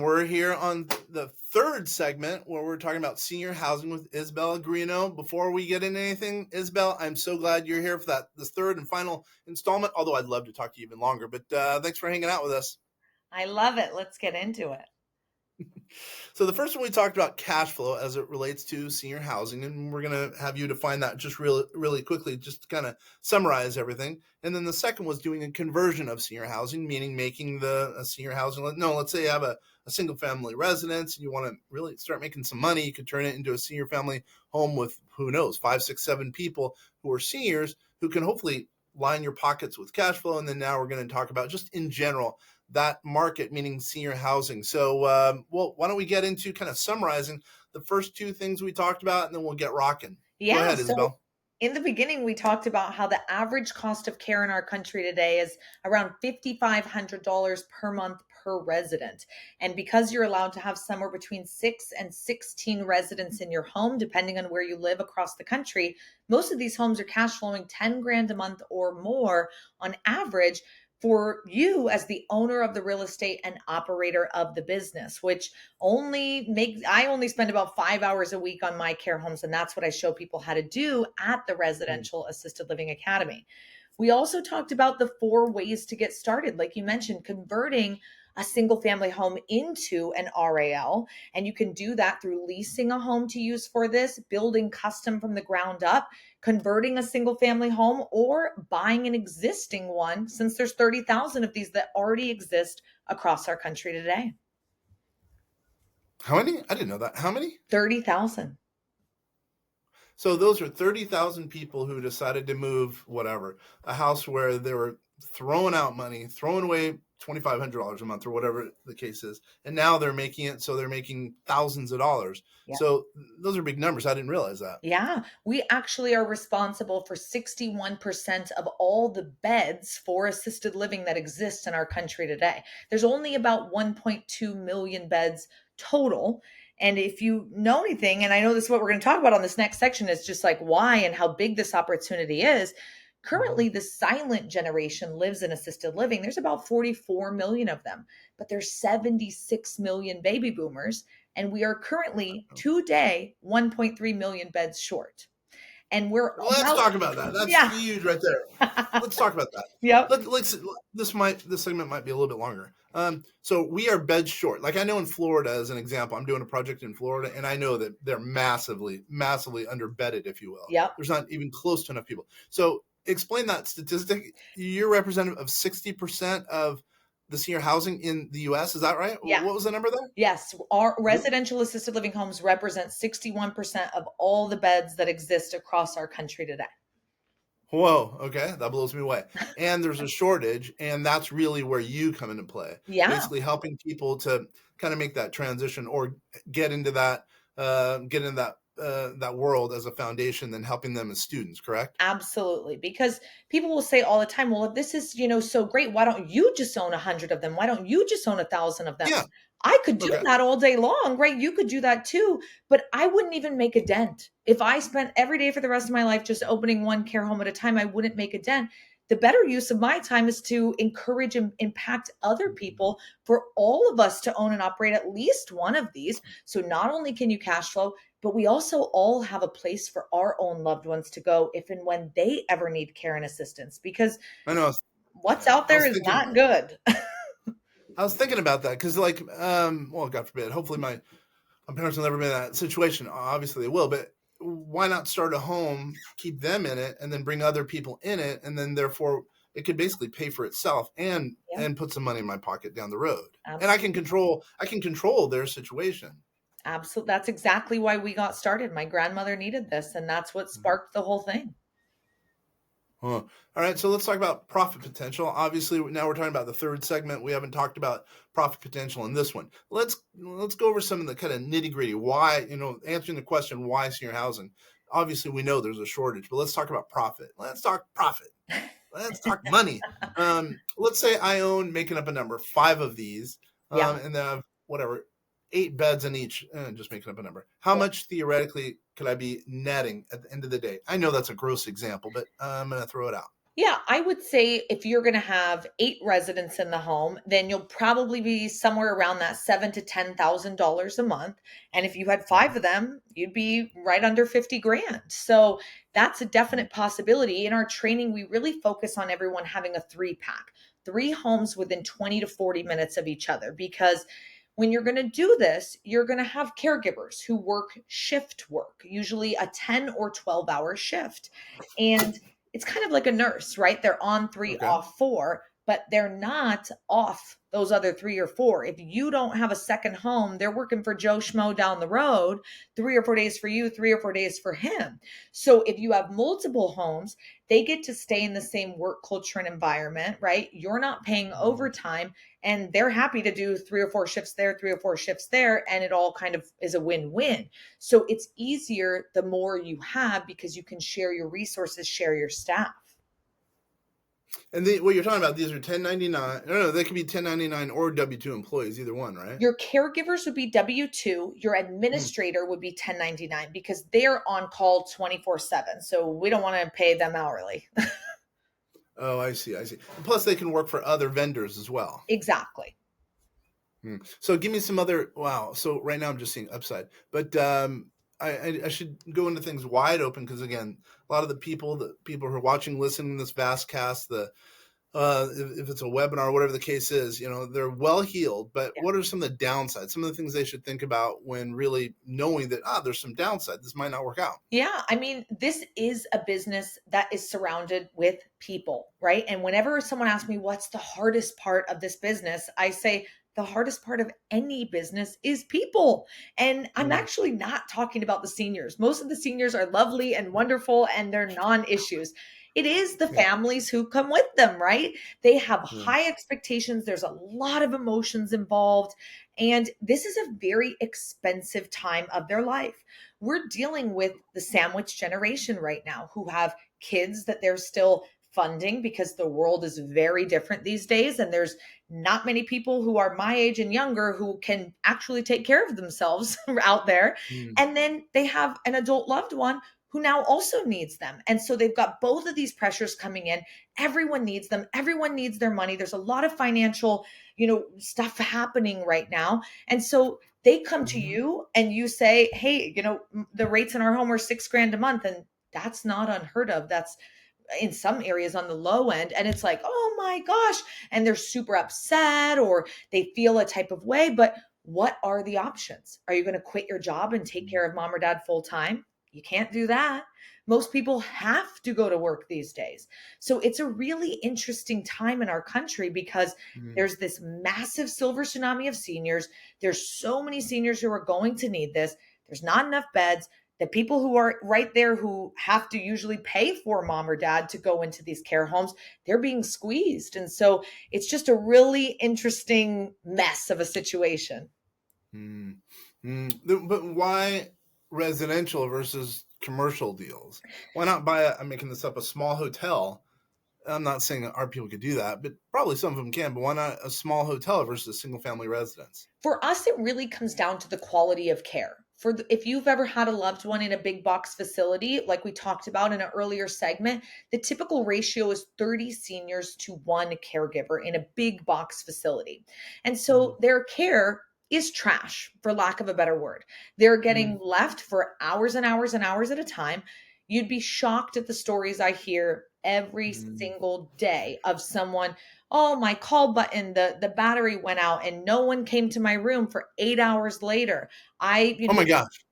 We're here on the third segment where we're talking about senior housing with Isabelle Guarino. Before we get into anything, Isabelle, I'm so glad you're here for this third and final installment, although I'd love to talk to you even longer. But thanks for hanging out with us. I love it. Let's get into it. So the first one, we talked about cash flow as it relates to senior housing, and we're going to have you define that just really quickly, just to kind of summarize everything. And then the second was doing a conversion of senior housing, meaning making the senior housing. Let's say you have a single family residence and you want to really start making some money. You could turn it into a senior family home with, who knows, 5, 6, 7 people who are seniors who can hopefully line your pockets with cash flow. And then now we're going to talk about just in general that market, meaning senior housing. So, why don't we get into kind of summarizing the first two things we talked about, and then we'll get rocking. Yeah. Go ahead, So Isabelle. in the beginning, we talked about how the average cost of care in our country today is around $5,500 per month per resident. And because you're allowed to have somewhere between 6 and 16 residents in your home, depending on where you live across the country, most of these homes are cash flowing 10 grand a month or more on average for you as the owner of the real estate and operator of the business, which I only spend about 5 hours a week on my care homes. And that's what I show people how to do at the Residential Assisted Living Academy. We also talked about the 4 ways to get started. Like you mentioned, converting a single family home into an RAL. And you can do that through leasing a home to use for this, building custom from the ground up, converting a single family home, or buying an existing one, since there's 30,000 of these that already exist across our country today. How many? I didn't know that. How many? 30,000. So those are 30,000 people who decided to move a house where they were throwing out money, throwing away $2,500 a month or whatever the case is. And now they're making it so they're making thousands of dollars. Yeah. So those are big numbers. I didn't realize that. Yeah. We actually are responsible for 61% of all the beds for assisted living that exist in our country today. There's only about 1.2 million beds total. And if you know anything, and I know this is what we're going to talk about on this next section, is just like why and how big this opportunity is. Currently, the silent generation lives in assisted living. There's about 44 million of them, but there's 76 million baby boomers. And we are currently today 1.3 million beds short. And let's talk about that. That's huge right there. Let's talk about that. Yep. This segment might be a little bit longer. So we are beds short. Like I know in Florida, as an example, I'm doing a project in Florida, and I know that they're massively underbedded, if you will. Yep. There's not even close to enough people. So explain that statistic. You're representative of 60% of the senior housing in the U.S. Is that right? Yeah. What was the number there? Yes. Our residential assisted living homes represent 61% of all the beds that exist across our country today. Whoa. Okay. That blows me away. And there's a shortage, and that's really where you come into play. Yeah. Basically helping people to kind of make that transition or get into that world as a foundation, then helping them as students, correct? Absolutely. Because people will say all the time, well, if this is, so great, why don't you just own 100 of them? Why don't you just own 1,000 of them? Yeah. I could do that all day long, right? You could do that too, but I wouldn't even make a dent. If I spent every day for the rest of my life just opening one care home at a time, I wouldn't make a dent. The better use of my time is to encourage and impact other people, for all of us to own and operate at least one of these. So not only can you cash flow, but we also all have a place for our own loved ones to go if and when they ever need care and assistance, because I know what's out there is not good. I was thinking about that because, well, God forbid, hopefully my parents will never be in that situation. Obviously they will, but why not start a home, keep them in it, and then bring other people in it, and then therefore it could basically pay for itself and put some money in my pocket down the road. Absolutely. And I can control their situation. Absolutely. That's exactly why we got started. My grandmother needed this, and that's what sparked the whole thing. All right, so let's talk about profit potential. Obviously, now we're talking about the third segment. We haven't talked about profit potential in this one. Let's go over some of the kind of nitty gritty. Why, answering the question, why senior housing? Obviously, we know there's a shortage, but let's talk about profit. Let's talk profit. Let's talk money. Let's say I own, making up a number, 5 of these, and then have 8 beds in each, just making up a number. How much theoretically could I be netting at the end of the day? I know that's a gross example, but I'm going to throw it out. Yeah, I would say if you're going to have 8 residents in the home, then you'll probably be somewhere around that seven to $10,000 a month. And if you had 5 of them, you'd be right under 50 grand. So that's a Mhm. definite possibility. In our training, we really focus on everyone having a 3 pack, 3 homes within 20 to 40 minutes of each other, because when you're going to do this, you're going to have caregivers who work shift work, usually a 10 or 12-hour shift. And it's kind of like a nurse, right? They're on 3, Okay. off 4, but they're not off those other 3 or 4. If you don't have a second home, they're working for Joe Schmo down the road, 3 or 4 days for you, 3 or 4 days for him. So if you have multiple homes, they get to stay in the same work culture and environment, right? You're not paying Mhm. overtime, and they're happy to do 3 or 4 shifts there, 3 or 4 shifts there, and it all kind of is a win-win. So it's easier the more you have, because you can share your resources, share your staff. And what you're talking about, these are 1099. No, they can be 1099 or W-2 employees, either one, right? Your caregivers would be W-2, your Mm. administrator would be 1099, because they're on call 24/7. So we don't want to pay them hourly. Oh, I see. I see. And plus, they can work for other vendors as well. Exactly. So give me some other. Wow. So right now I'm just seeing upside, but I should go into things wide open because again, a lot of the people who are watching, listening to this vast cast, if it's a webinar or whatever the case is, they're well heeled. But what are some of the downsides? Some of the things they should think about when really knowing that there's some downside. This might not work out. Yeah, I mean, this is a business that is surrounded with people, right? And whenever someone asks me what's the hardest part of this business, I say the hardest part of any business is people. And I'm Mm. actually not talking about the seniors. Most of the seniors are lovely and wonderful and they're non-issues. It is the Yeah. families who come with them, right? They have Yeah. high expectations. There's a lot of emotions involved. And this is a very expensive time of their life. We're dealing with the sandwich generation right now who have kids that they're still funding, because the world is very different these days. And there's not many people who are my age and younger who can actually take care of themselves out there. Mm. And then they have an adult loved one who now also needs them. And so they've got both of these pressures coming in. Everyone needs them. Everyone needs their money. There's a lot of financial, stuff happening right now. And so they come to Mhm. you and you say, hey, the rates in our home are 6 grand a month. And that's not unheard of. That's in some areas on the low end. And it's like, oh my gosh. And they're super upset or they feel a type of way. But what are the options? Are you going to quit your job and take care of mom or dad full time? You can't do that. Most people have to go to work these days. So it's a really interesting time in our country, because Mm. there's this massive silver tsunami of seniors. There's so many seniors who are going to need this. There's not enough beds. The people who are right there who have to usually pay for mom or dad to go into these care homes, they're being squeezed. And so it's just a really interesting mess of a situation. Mm. But why residential versus commercial deals? Why not buy I'm making this up, a small hotel? I'm not saying that our people could do that, but probably some of them can. But why not a small hotel versus a single family residence? For us, it really comes down to the quality of care. If you've ever had a loved one in a big box facility, like we talked about in an earlier segment, the typical ratio is 30 seniors to one caregiver in a big box facility. And Mm. so their care is trash, for lack of a better word. They're getting Mm. left for hours and hours and hours at a time. You'd be shocked at the stories I hear every Mm. single day of someone, oh, my call button, the battery went out and no one came to my room for 8 hours later. I, Oh my gosh.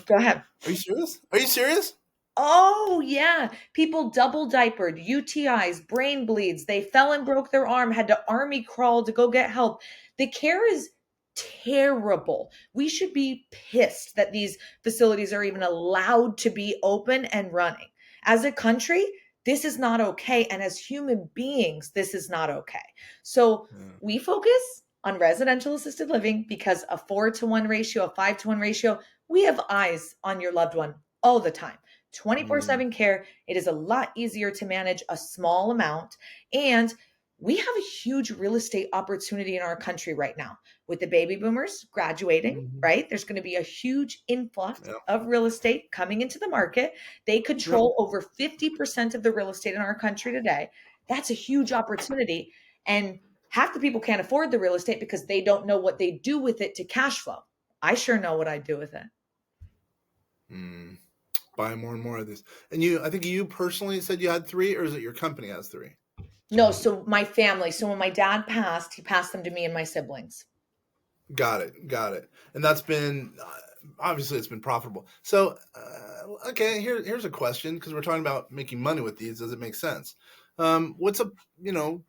go ahead. Are you serious? Are you serious? Oh, yeah. People double diapered, UTIs, brain bleeds. They fell and broke their arm, had to army crawl to go get help. The care is terrible. We should be pissed that these facilities are even allowed to be open and running. As a country, this is not okay. And as human beings, this is not okay. So Yeah. we focus on residential assisted living because a 4-to-1 ratio, a 5-to-1 ratio, we have eyes on your loved one all the time. Mm. 24/7 care. It is a lot easier to manage a small amount. And We have a huge real estate opportunity in our country right now with the baby boomers graduating, Mhm. right? There's going to be a huge influx Yep. of real estate coming into the market. They Yep. control over 50% of the real estate in our country today. That's a huge opportunity. And half the people can't afford the real estate because they don't know what they do with it to cash flow. I sure know what I do with it. Mm. Buy more and more of these. And you, I think you personally said you had three, or is it your company has three? No, so my family. So when my dad passed, he passed them to me and my siblings. Got it. Got it. And that's been obviously it's been profitable. So, okay, here's a question because we're talking about making money with these. Does it make sense? What's a you know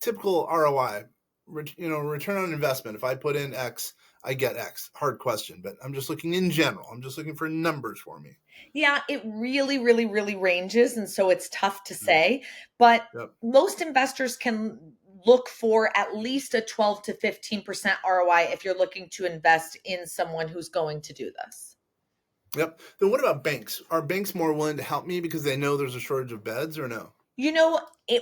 typical ROI? Return on investment. If I put in X, I get X. Hard question, but I'm just looking in general. I'm just looking for numbers for me. Yeah, it really, really, really ranges. And so it's tough to Mm. say. But Yep. most investors can look for at least a 12 to 15% ROI if you're looking to invest in someone who's going to do this. Yep. Then what about banks? Are banks more willing to help me because they know there's a shortage of beds, or no?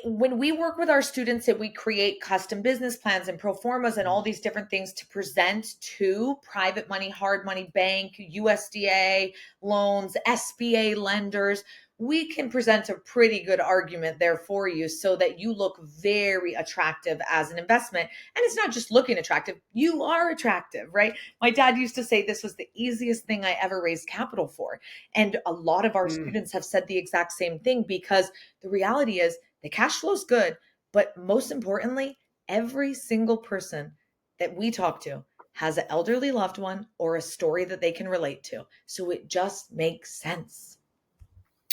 When we work with our students and we create custom business plans and pro formas and all Mm. these different things to present to private money, hard money bank, USDA loans, SBA lenders, we can present a pretty good argument there for you so that you look very attractive as an investment. And it's not just looking attractive, you are attractive, right? My dad used to say this was the easiest thing I ever raised capital for. And a lot of our Mm. students have said the exact same thing because the reality is the cash flow is good, but most importantly, every single person that we talk to has an elderly loved one or a story that they can relate to. So it just makes sense.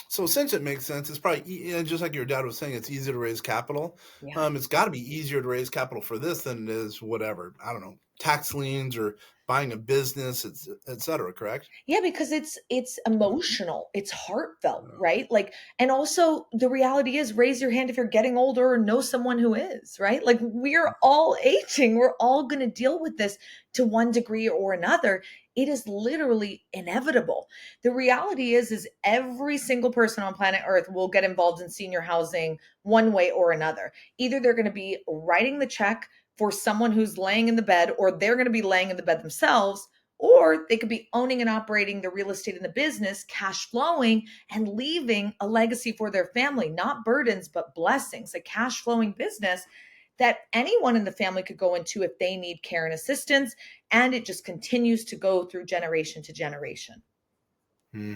So since it makes sense, it's probably just like your dad was saying. It's easier to raise capital. Yeah. It's got to be easier to raise capital for this than it is whatever, I don't know, tax liens or buying a business, et cetera. Correct? Yeah, because it's Yeah. emotional, it's heartfelt, Yeah. right? Like, and also the reality is raise your hand if you're getting older or know someone who is, right? Like we're all aging, we're all going to deal with this to one degree or another. It is literally inevitable. The reality is every single person on planet Earth will get involved in senior housing one way or another. Either they're going to be writing the check for someone who's laying in the bed, or they're going to be laying in the bed themselves, or they could be owning and operating the real estate in the business, cash flowing and leaving a legacy for their family, not burdens, but blessings, a cash flowing business that anyone in the family could go into if they need care and assistance. And it just continues to go through generation to generation. Hmm.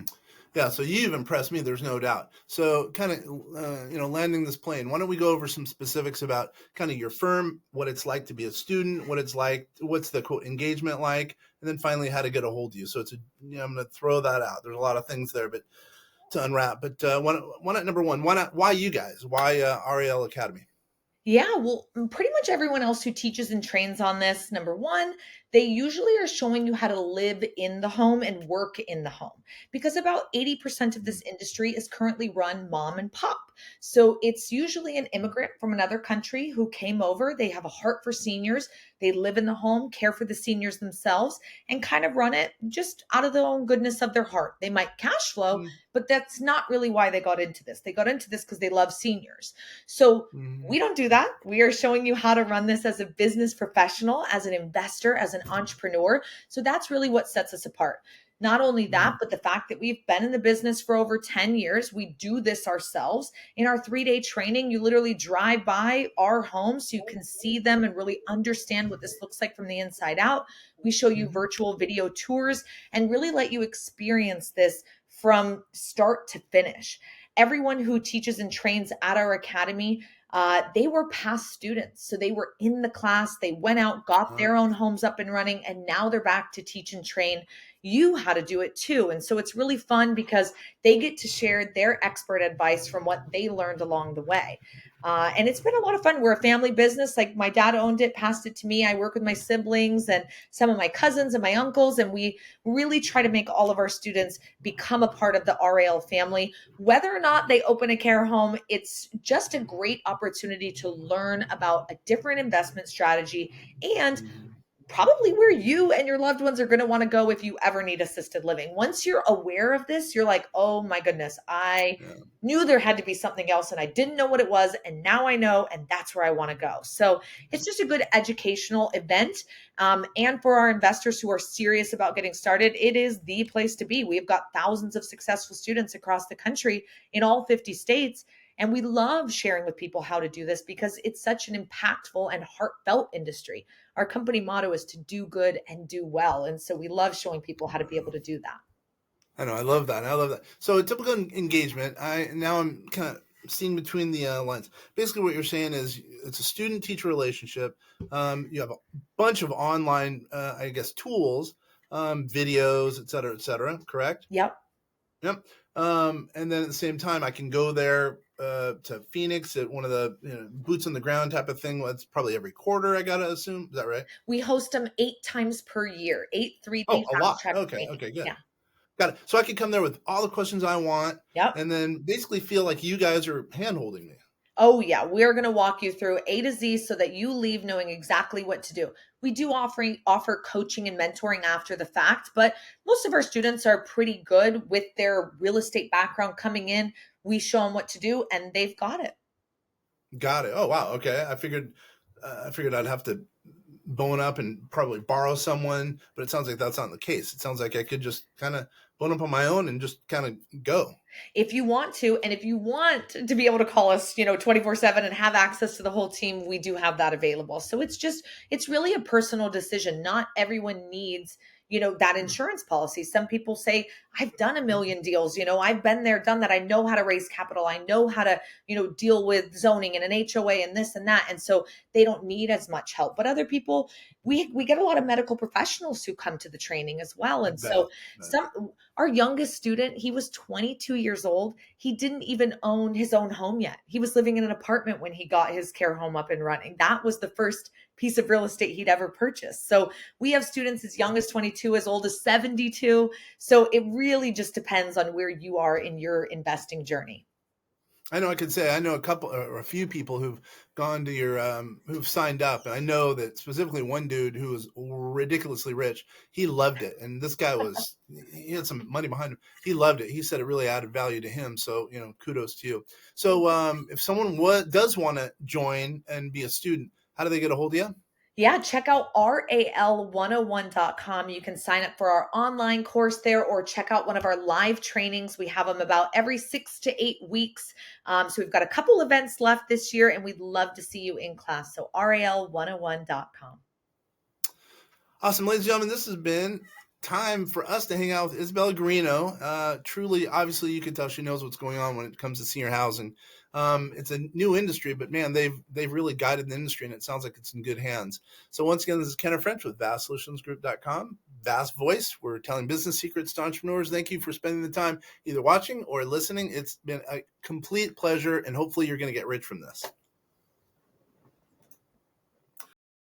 Yeah, so you've impressed me. There's no doubt. So, kind of, landing this plane. Why don't we go over some specifics about kind of your firm, what it's like to be a student, what it's like, what's the quote engagement like, and then finally how to get a hold of you. So I'm going to throw that out. There's a lot of things there, but to unwrap. But why not number one? Why not? Why you guys? Why RAL Academy? Yeah, well, pretty much everyone else who teaches and trains on this, number one, they usually are showing you how to live in the home and work in the home because about 80% of this industry is currently run mom and pop. So it's usually an immigrant from another country who came over. They have a heart for seniors. They live in the home, care for the seniors themselves, and kind of run it just out of the own goodness of their heart. They might cash flow, but that's not really why they got into this. They got into this because they love seniors. So Mm-hmm. we don't do that. We are showing you how to run this as a business professional, as an investor, as an entrepreneur. So that's really what sets us apart. Not only Mm-hmm. that, but the fact that we've been in the business for over 10 years, we do this ourselves. In our 3-day training, you literally drive by our homes so you can see them and really understand what this looks like from the inside out. We show you Mm-hmm. virtual video tours and really let you experience this from start to finish. Everyone who teaches and trains at our academy, they were past students. So they were in the class, they went out, got Smart. their own homes up and running, and now they're back to teach and train you how to do it too. And so it's really fun because they get to share their expert advice from what they learned along the way. And it's been a lot of fun. We're a family business. Like my dad owned it, passed it to me. I work with my siblings and some of my cousins and my uncles, and we really try to make all of our students become a part of the RAL family. Whether or not they open a care home, it's just a great opportunity to learn about a different investment strategy and Mm-hmm. probably where you and your loved ones are going to want to go if you ever need assisted living. Once you're aware of this, you're like, oh my goodness, I Yeah. knew there had to be something else and I didn't know what it was. And now I know, and that's where I want to go. So it's just a good educational event. And for our investors who are serious about getting started, it is the place to be. We've got thousands of successful students across the country in all 50 states. And we love sharing with people how to do this because it's such an impactful and heartfelt industry. Our company motto is to do good and do well. And so we love showing people how to be able to do that. I know. I love that. I love that. So a typical engagement. I'm kind of seeing between the lines. Basically, what you're saying is it's a student-teacher relationship. You have a bunch of online, I guess, tools, videos, et cetera, et cetera. Correct? Yep. Yep. And then at the same time, I can go there to Phoenix at one of the boots on the ground type of thing. That's probably every quarter. I gotta assume. Is that right? We host them 8 times per year, 8 3 day Oh, a fast lot. track Okay. training. Okay. Good. Yeah. Got it. So I can come there with all the questions I want, Yep. and then basically feel like you guys are hand holding me. Oh, yeah. We're going to walk you through A to Z so that you leave knowing exactly what to do. We do offer coaching and mentoring after the fact, but most of our students are pretty good with their real estate background coming in. We show them what to do and they've got it. Got it. Oh wow. Okay. I figured I'd have to bone up and probably borrow someone, but it sounds like that's not the case. It sounds like I could just kind of bone up on my own and just kind of go. If you want to, and if you want to be able to call us, 24/7 and have access to the whole team, we do have that available. So it's really a personal decision. Not everyone needs, that insurance policy. Some people say, I've done a million deals, I've been there, done that. I know how to raise capital. I know how to, deal with zoning and an HOA and this and that. And so they don't need as much help. But other people, we get a lot of medical professionals who come to the training as well. I And so bet. some our youngest student, he was 22 years old. He didn't even own his own home yet. He was living in an apartment when he got his care home up and running. That was the first piece of real estate he'd ever purchased. So we have students as young as 22, as old as 72. So it really just depends on where you are in your investing journey. I know I could say I know a couple or a few people who've gone to your who've signed up, and I know that specifically one dude who was ridiculously rich. He loved it, and this guy was he had some money behind him. He loved it. He said it really added value to him. So kudos to you. So if someone does want to join and be a student, how do they get a hold of you? Yeah, check out RAL101.com. You can sign up for our online course there or check out one of our live trainings. We have them about every 6 to 8 weeks. So we've got a couple events left this year and we'd love to see you in class. So RAL101.com. Awesome, ladies and gentlemen, this has been time for us to hang out with Isabelle Guarino. Truly, obviously, you can tell she knows what's going on when it comes to senior housing. It's a new industry, but man, they've really guided the industry, and it sounds like it's in good hands. So once again, this is Kenneth French with VastSolutionsGroup.com. Vast Voice. We're telling business secrets to entrepreneurs. Thank you for spending the time either watching or listening. It's been a complete pleasure, and hopefully, you're going to get rich from this.